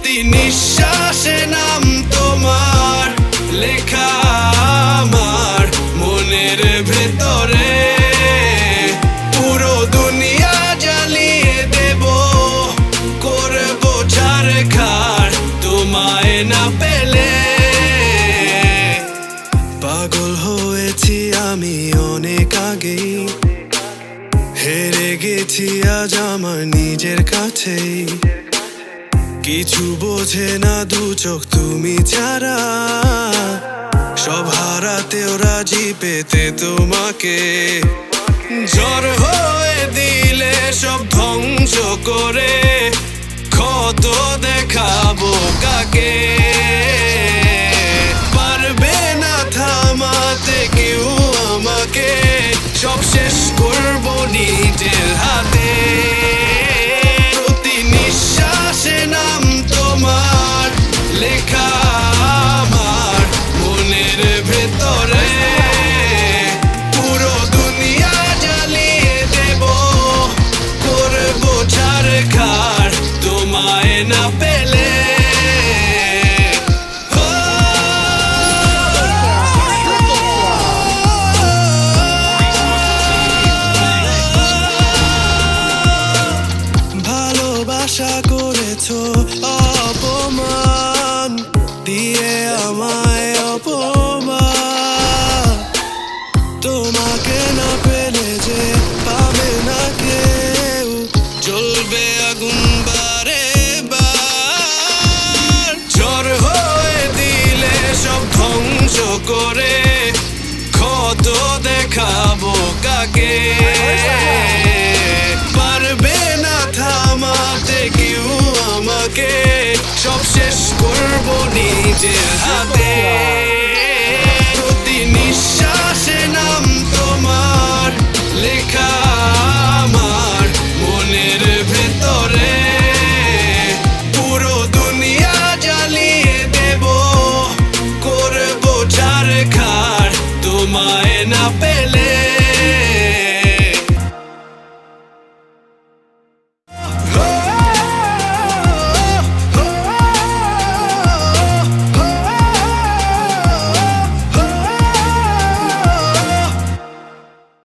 প্রতি নিঃশ্বাসে নাম তোমার লেখা আমার মনের ভেতরে। পুরো দুনিয়া জ্বালিয়ে দেব, করবো ছারখার তোমায় না পেলে। পাগল হয়েছি আমি অনেক আগেই, হেরে গেছি আজ আমার নিজের কাছেই। কিছু বোঝে না দু চোখ তুমি ছাড়া, সব হারাতেও রাজি পেতে তোমাকে। ঝড় হয়ে দিলে সব ধ্বংস করে, ক্ষত দেখাবো কাকে। পারবে না থামাতে কেউ আমাকে, সব শেষ করবো নিজের হাতে। প্রতি নিঃশ্বাসে নাম তোমার লেখা আমার মনের ভেতরে। পুরো দুনিয়া জ্বালিয়ে দেব, করবো ছারখার তোমায় না পেলে। আশা করেছো অপমান দিয়ে আমায়, অপমান। তোমাকে না পেলে যে পাবে না কেউ, জ্বলবে আগুন বারে বার। ঝড় হয়ে দিলে সব ধ্বংস করে, ক্ষত দেখাবো কাকে। পারবে না থামাতে কেউ আমাকে, সব শেষ করবো নিজের হাতে।